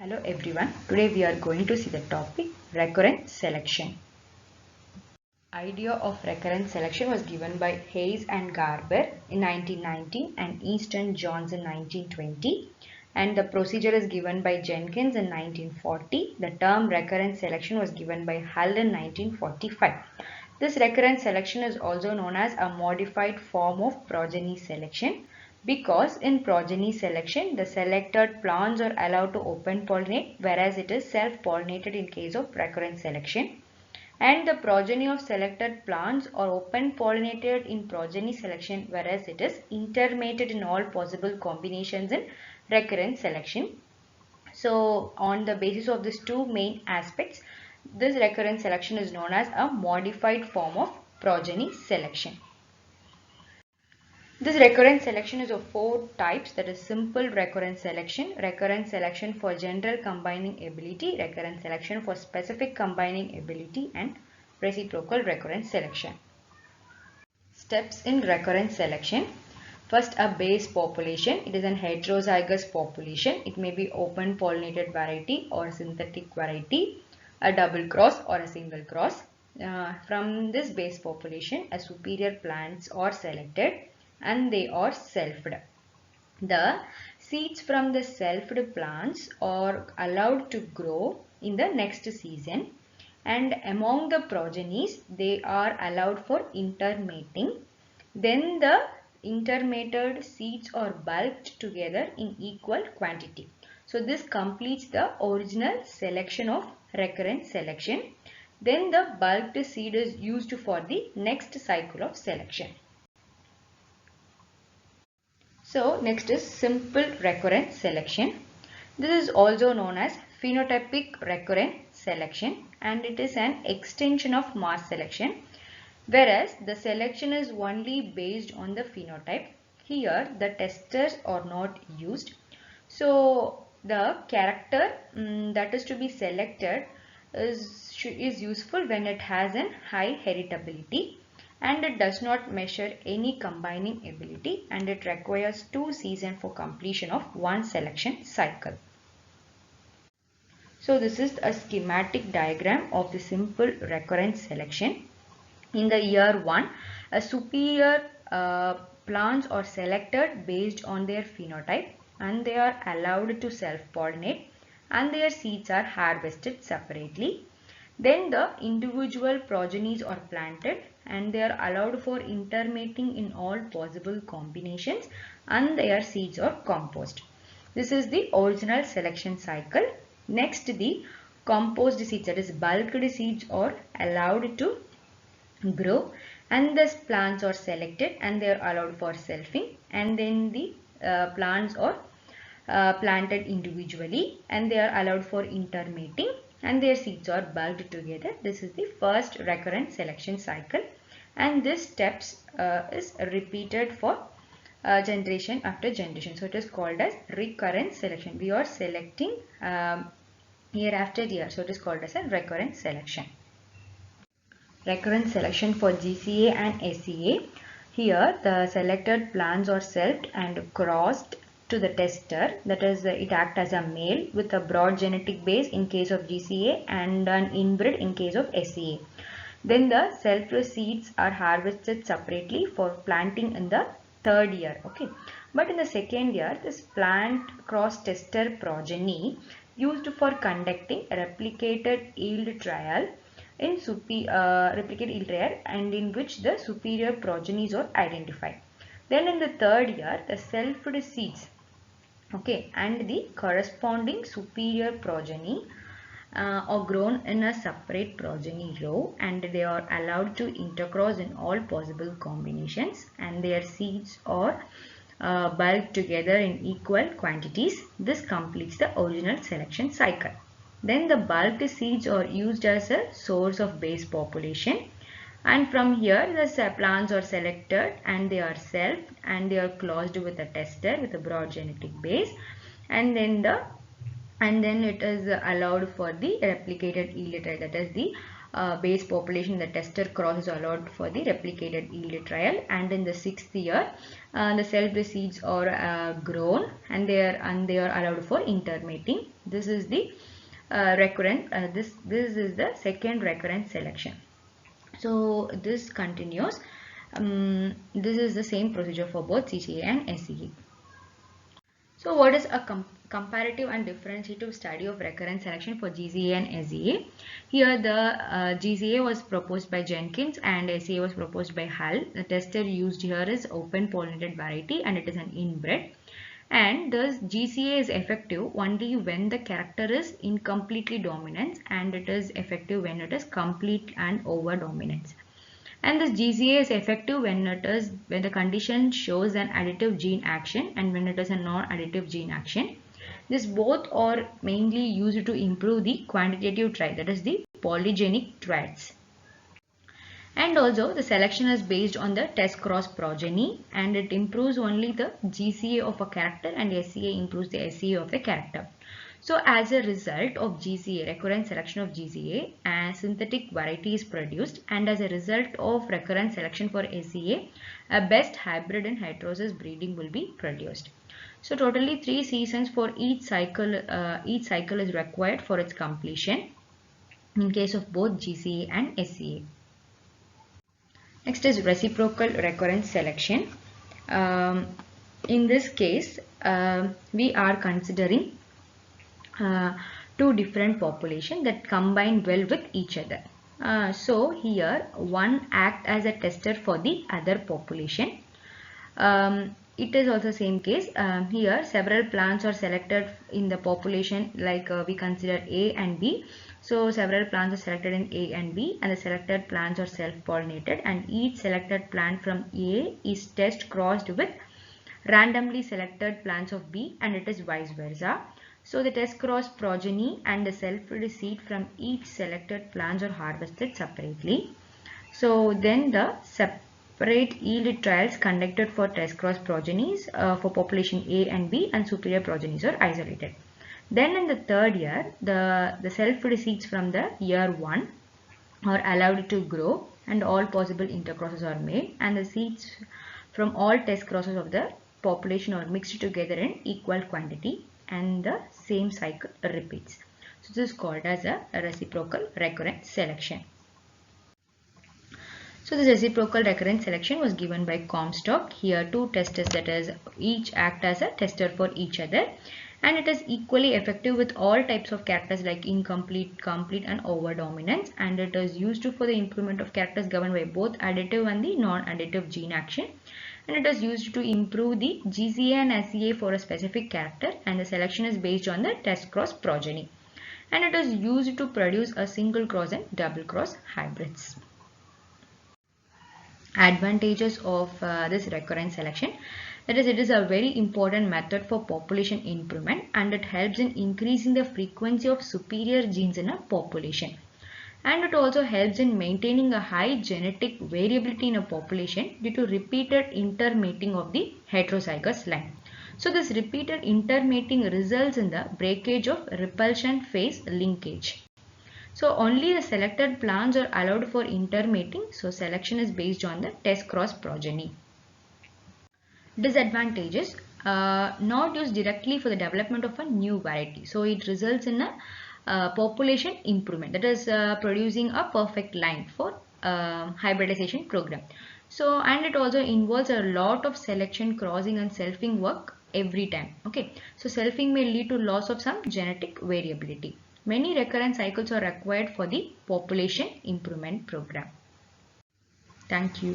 Hello everyone, today we are going to see the topic recurrent selection. Idea of recurrent selection was given by Hayes and Garber in 1919 and Easton Johns in 1920, and the procedure is given by Jenkins in 1940. The term recurrent selection was given by Hull in 1945. This recurrent selection is also known as a modified form of progeny selection, because in progeny selection the selected plants are allowed to open pollinate, whereas it is self pollinated in case of recurrent selection. And the progeny of selected plants are open pollinated in progeny selection, whereas it is intermated in all possible combinations in recurrent selection. So on the basis of these two main aspects, this recurrent selection is known as a modified form of progeny selection. This recurrent selection is of four types, that is simple recurrent selection for general combining ability, recurrent selection for specific combining ability, and reciprocal recurrent selection. Steps in recurrent selection. First, a base population. It is an heterozygous population. It may be open pollinated variety or synthetic variety, a double cross or a single cross. From this base population, a superior plants are selected and they are selfed. The seeds from the selfed plants are allowed to grow in the next season, and among the progenies they are allowed for intermating. Then the intermated seeds are bulked together in equal quantity. So this completes the original selection of recurrent selection. Then the bulked seed is used for the next cycle of selection. So next is simple recurrent selection. This is also known as phenotypic recurrent selection, and it is an extension of mass selection, whereas the selection is only based on the phenotype. Here the testers are not used. So the character that is to be selected is useful when it has a high heritability, and it does not measure any combining ability, and it requires 2 seasons for completion of one selection cycle. So this is a schematic diagram of the simple recurrent selection. In the year 1, a superior plants are selected based on their phenotype, and they are allowed to self-pollinate, and their seeds are harvested separately. Then the individual progenies are planted and they are allowed for intermating in all possible combinations, and their seeds are composed. This is the original selection cycle. Next, the composed seeds, that is bulked seeds, are allowed to grow, and the plants are selected and they are allowed for selfing, and then the plants are planted individually and they are allowed for intermating, and their seeds are bulked together. This is the first recurrent selection cycle, and this steps is repeated for generation after generation. So it is called as recurrent selection. We are selecting year after year, so it is called as a recurrent selection. Recurrent selection for GCA and SCA. Here the selected plants are selfed and crossed to the tester, that is it acts as a male with a broad genetic base in case of GCA and an inbred in case of SCA. Then the selfed seeds are harvested separately for planting in the third year. Okay, but in the second year, this plant cross tester progeny used for conducting a replicated yield trial in and in which the superior progenies are identified. Then in the third year, the selfed seeds, okay, and the corresponding superior progeny are grown in a separate progeny row, and they are allowed to intercross in all possible combinations, and their seeds are bulked together in equal quantities. This completes the original selection cycle. Then the bulked seeds are used as a source of base population, and from here the plants are selected and they are selfed and they are closed with a tester with a broad genetic base, and then it is allowed for the replicated yield, that is the base population, the tester cross is allowed for the replicated yield trial, and in the 6th year the cell-free seeds are grown and they are allowed for intermating. This is the recurrent. This is the second recurrent selection. So this continues. This is the same procedure for both GCA and SCA. So what is a comparative and differentiative study of recurrent selection for GCA and SCA? Here the GCA was proposed by Jenkins and SCA was proposed by Hull. The tester used here is open pollinated variety and it is an inbred. And thus GCA is effective only when the character is incompletely dominant, and it is effective when it is complete and over dominance. And this GCA is effective when the condition shows an additive gene action and when it is a non-additive gene action. This both are mainly used to improve the quantitative trait, that is the polygenic traits. And also the selection is based on the test cross progeny, and it improves only the GCA of a character and SCA improves the SCA of the character. So as a result of GCA, recurrent selection of GCA, a synthetic variety is produced, and as a result of recurrent selection for SCA, a best hybrid in heterozygous breeding will be produced. So totally 3 seasons for each cycle is required for its completion in case of both GCA and SCA. Next is reciprocal recurrent selection. In this case, we are considering two different populations that combine well with each other. So here one acts as a tester for the other population. It is also same case. Here several plants are selected in the population, like we consider A and B. So several plants are selected in A and B, and the selected plants are self-pollinated, and each selected plant from A is test crossed with randomly selected plants of B, and it is vice versa. So the test cross progeny and the self-filled seed from each selected plants are harvested separately. So then the separate yield trials conducted for test cross progenies for population A and B, and superior progenies are isolated. Then in the 3rd year, the self-filled seeds from the year 1 are allowed to grow, and all possible intercrosses are made, and the seeds from all test crosses of the population are mixed together in equal quantity, and the same cycle repeats. So this is called as a reciprocal recurrent selection. So this reciprocal recurrent selection was given by Comstock. Here 2 testers, that is each act as a tester for each other, and it is equally effective with all types of characters like incomplete, complete and over dominance, and it is used for the improvement of characters governed by both additive and the non-additive gene action, and it is used to improve the GCA and SCA for a specific character, and the selection is based on the test cross progeny, and it is used to produce a single cross and double cross hybrids. Advantages of this recurrent selection: that is, it is a very important method for population improvement, and it helps in increasing the frequency of superior genes in a population, and it also helps in maintaining a high genetic variability in a population due to repeated intermating of the heterozygous line. So this repeated intermating results in the breakage of repulsion phase linkage. So only the selected plants are allowed for intermating. So selection is based on the test cross progeny. Disadvantages: not used directly for the development of a new variety. So it results in a population improvement, that is producing a perfect line for hybridization program. So, and it also involves a lot of selection, crossing and selfing work every time. Okay, so selfing may lead to loss of some genetic variability. Many recurrent cycles are required for the population improvement program. Thank you.